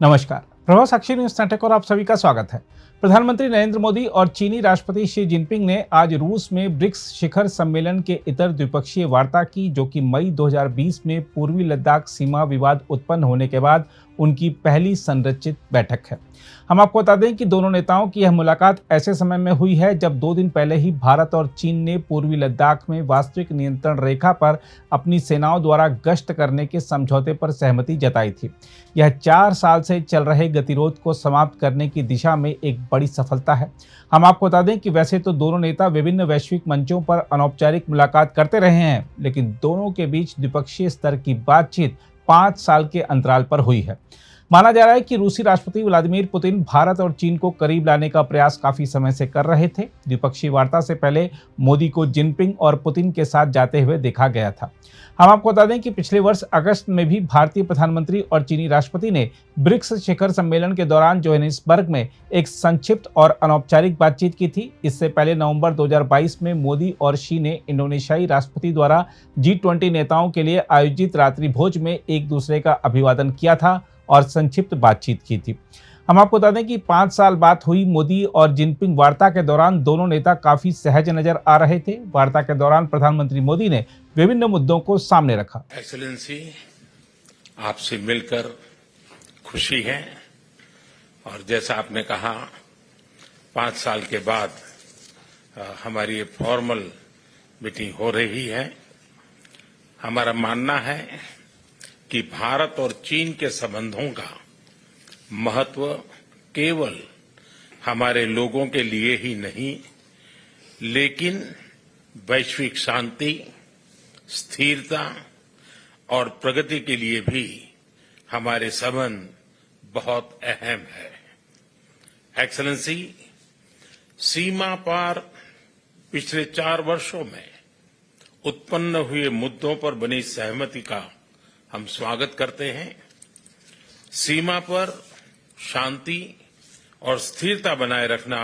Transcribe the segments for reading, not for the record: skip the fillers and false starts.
नमस्कार। प्रभाव साक्षी news network और आप सभी का स्वागत है। प्रधानमंत्री नरेंद्र मोदी और चीनी राष्ट्रपति शी जिनपिंग ने आज रूस में ब्रिक्स शिखर सम्मेलन के इतर द्विपक्षीय वार्ता की, जो कि मई 2020 में पूर्वी लद्दाख सीमा विवाद उत्पन्न होने के बाद उनकी पहली संरचित बैठक है। हम आपको बता दें कि दोनों नेताओं की यह मुलाकात ऐसे समय में हुई है जब 2 दिन पहले ही भारत और चीन ने पूर्वी लद्दाख में वास्तविक नियंत्रण रेखा पर अपनी सेनाओं द्वारा गश्त करने के समझौते पर सहमति जताई थी। यह 4 साल से चल रहे गतिरोध को समाप्त करने की दिशा में एक बड़ी सफलता है। हम आपको बता दें कि वैसे तो दोनों नेता विभिन्न वैश्विक मंचों पर अनौपचारिक मुलाकात करते रहे हैं, लेकिन दोनों के बीच द्विपक्षीय स्तर की बातचीत 5 साल के अंतराल पर हुई है। माना जा रहा है कि रूसी राष्ट्रपति व्लादिमीर पुतिन भारत और चीन को करीब लाने का प्रयास काफी समय से कर रहे थे। द्विपक्षीय वार्ता से पहले मोदी को जिनपिंग और पुतिन के साथ जाते हुए देखा गया था। हम आपको बता दें कि पिछले वर्ष अगस्त में भी भारतीय प्रधानमंत्री और चीनी राष्ट्रपति ने ब्रिक्स शिखर सम्मेलन के दौरान जोहानिसबर्ग में एक संक्षिप्त और अनौपचारिक बातचीत की थी। इससे पहले नवंबर 2022 में मोदी और शी ने इंडोनेशियाई राष्ट्रपति द्वारा G20 नेताओं के लिए आयोजित रात्रि भोज में एक दूसरे का अभिवादन किया था और संक्षिप्त बातचीत की थी। हम आपको बता दें कि 5 साल बाद हुई मोदी और जिनपिंग वार्ता के दौरान दोनों नेता काफी सहज नजर आ रहे थे। वार्ता के दौरान प्रधानमंत्री मोदी ने विभिन्न मुद्दों को सामने रखा। एक्सेलेंसी, आपसे मिलकर खुशी है और जैसा आपने कहा 5 साल के बाद हमारी ये फॉर्मल मीटिंग हो रही है। हमारा मानना है कि भारत और चीन के संबंधों का महत्व केवल हमारे लोगों के लिए ही नहीं, लेकिन वैश्विक शांति, स्थिरता और प्रगति के लिए भी हमारे संबंध बहुत अहम है। एक्सेलेंसी, सीमा पार पिछले 4 वर्षों में उत्पन्न हुए मुद्दों पर बनी सहमति का हम स्वागत करते हैं। सीमा पर शांति और स्थिरता बनाए रखना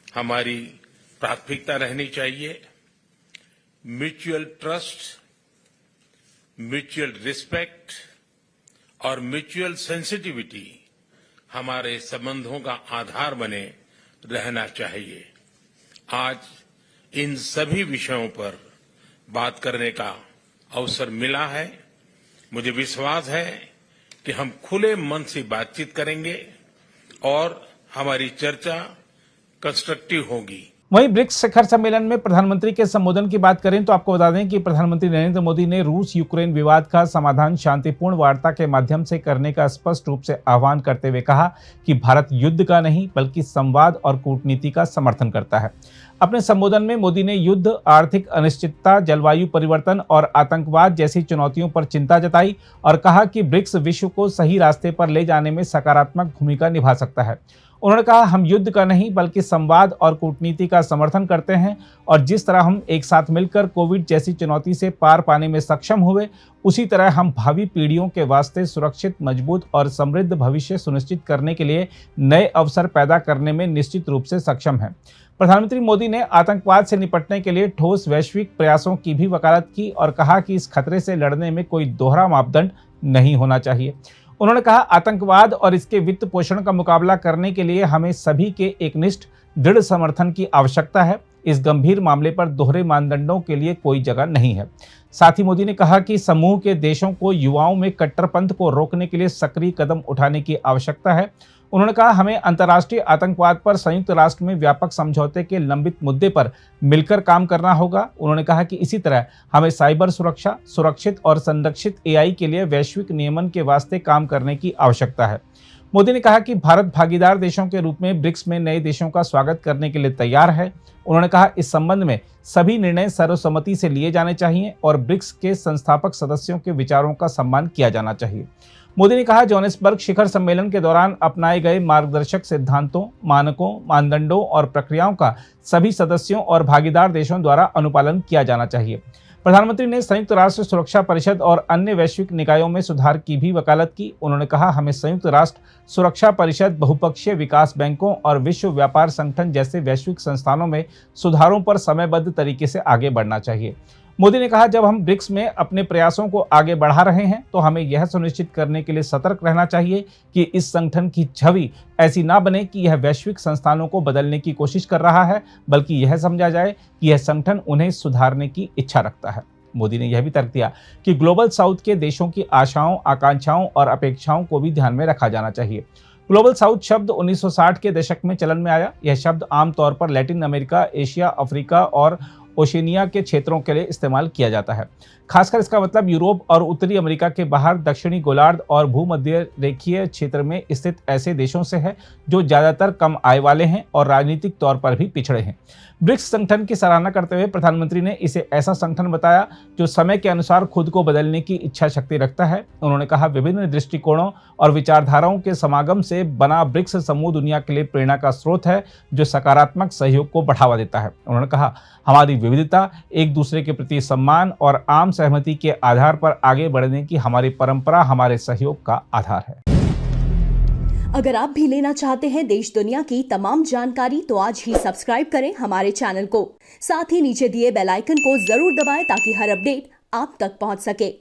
हमारी प्राथमिकता रहनी चाहिए। म्यूचुअल ट्रस्ट, म्यूचुअल रिस्पेक्ट और म्यूचुअल सेंसिटिविटी हमारे संबंधों का आधार बने रहना चाहिए। आज इन सभी विषयों पर बात करने का अवसर मिला है। मुझे विश्वास है कि हम खुले मन से बातचीत करेंगे और हमारी चर्चा कंस्ट्रक्टिव होगी। वहीं ब्रिक्स शिखर सम्मेलन में प्रधानमंत्री के संबोधन की बात करें तो आपको बता दें कि प्रधानमंत्री नरेंद्र मोदी ने रूस यूक्रेन विवाद का समाधान शांतिपूर्ण वार्ता के माध्यम से करने का स्पष्ट रूप से आह्वान करते हुए कहा कि भारत युद्ध का नहीं बल्कि संवाद और कूटनीति का समर्थन करता है। अपने संबोधन में मोदी ने युद्ध, आर्थिक अनिश्चितता, जलवायु परिवर्तन और आतंकवाद जैसी चुनौतियों पर चिंता जताई और कहा कि ब्रिक्स विश्व को सही रास्ते पर ले जाने में सकारात्मक भूमिका निभा सकता है। उन्होंने कहा, हम युद्ध का नहीं बल्कि संवाद और कूटनीति का समर्थन करते हैं और जिस तरह हम एक साथ मिलकर कोविड जैसी चुनौती से पार पाने में सक्षम हुए, उसी तरह हम भावी पीढ़ियों के वास्ते सुरक्षित, मजबूत और समृद्ध भविष्य सुनिश्चित करने के लिए नए अवसर पैदा करने में निश्चित रूप से सक्षम हैं। प्रधानमंत्री मोदी ने आतंकवाद से निपटने के लिए ठोस वैश्विक प्रयासों की भी वकालत की और कहा कि इस खतरे से लड़ने में कोई दोहरा मापदंड नहीं होना चाहिए। उन्होंने कहा, आतंकवाद और इसके वित्त पोषण का मुकाबला करने के लिए हमें सभी के एकनिष्ठ दृढ़ समर्थन की आवश्यकता है। इस गंभीर मामले पर दोहरे मानदंडों के लिए कोई जगह नहीं है। साथ ही मोदी ने कहा कि समूह के देशों को युवाओं में कट्टरपंथ को रोकने के लिए सक्रिय कदम उठाने की आवश्यकता है। उन्होंने कहा, हमें अंतर्राष्ट्रीय आतंकवाद पर संयुक्त राष्ट्र में व्यापक समझौते के लंबित मुद्दे पर मिलकर काम करना होगा। उन्होंने कहा कि इसी तरह हमें साइबर सुरक्षा, सुरक्षित और संरक्षित AI के लिए वैश्विक नियमन के वास्ते काम करने की आवश्यकता है। मोदी ने कहा कि भारत भागीदार देशों के रूप में ब्रिक्स में नए देशों का स्वागत करने के लिए तैयार है। उन्होंने कहा, इस संबंध में सभी निर्णय सर्वसम्मति से लिए जाने चाहिए और ब्रिक्स के संस्थापक सदस्यों के विचारों का सम्मान किया जाना चाहिए। मोदी ने कहा, जोहानिसबर्ग शिखर सम्मेलन के दौरान अपनाए गए मार्गदर्शक सिद्धांतों, मानकों, मानदंडों और प्रक्रियाओं का सभी सदस्यों और भागीदार देशों द्वारा अनुपालन किया जाना चाहिए। प्रधानमंत्री ने संयुक्त राष्ट्र सुरक्षा परिषद और अन्य वैश्विक निकायों में सुधार की भी वकालत की। उन्होंने कहा, हमें संयुक्त राष्ट्र सुरक्षा परिषद, बहुपक्षीय विकास बैंकों और विश्व व्यापार संगठन जैसे वैश्विक संस्थानों में सुधारों पर समयबद्ध तरीके से आगे बढ़ना चाहिए। मोदी ने कहा, जब हम ब्रिक्स में अपने प्रयासों को आगे बढ़ा रहे हैं तो हमें यह सुनिश्चित करने के लिए सतर्क रहना चाहिए कि इस संगठन की छवि ऐसी ना बने कि यह वैश्विक संस्थानों को बदलने की कोशिश कर रहा है, बल्कि यह समझा जाए कि यह संगठन उन्हें सुधारने की इच्छा रखता है। मोदी ने यह भी तर्क दिया कि ग्लोबल साउथ के देशों की आशाओं, आकांक्षाओं और अपेक्षाओं को भी ध्यान में रखा जाना चाहिए। ग्लोबल साउथ शब्द 1960 के दशक में चलन में आया। यह शब्द आमतौर पर लैटिन अमेरिका, एशिया, अफ्रीका और ओशिनिया के क्षेत्रों के लिए इस्तेमाल किया जाता है। खासकर इसका मतलब यूरोप और उत्तरी अमेरिका के बाहर दक्षिणी गोलार्ध और भूमध्य रेखीय क्षेत्र में स्थित ऐसे देशों से है जो ज्यादातर कम आय वाले हैं और राजनीतिक तौर पर भी पिछड़े हैं। ब्रिक्स संगठन की सराहना करते हुए प्रधानमंत्री ने इसे ऐसा संगठन बताया जो समय के अनुसार खुद को बदलने की इच्छा शक्ति रखता है। उन्होंने कहा, विभिन्न दृष्टिकोणों और विचारधाराओं के समागम से बना ब्रिक्स समूह दुनिया के लिए प्रेरणा का स्रोत है जो सकारात्मक सहयोग को बढ़ावा देता है। उन्होंने कहा, हमारी विविधता, एक दूसरे के प्रति सम्मान और आम सहमति के आधार पर आगे बढ़ने की हमारी परंपरा हमारे सहयोग का आधार है। अगर आप भी लेना चाहते हैं देश दुनिया की तमाम जानकारी तो आज ही सब्सक्राइब करें हमारे चैनल को। साथ ही नीचे दिए बेल आइकन को जरूर दबाएं ताकि हर अपडेट आप तक पहुंच सके।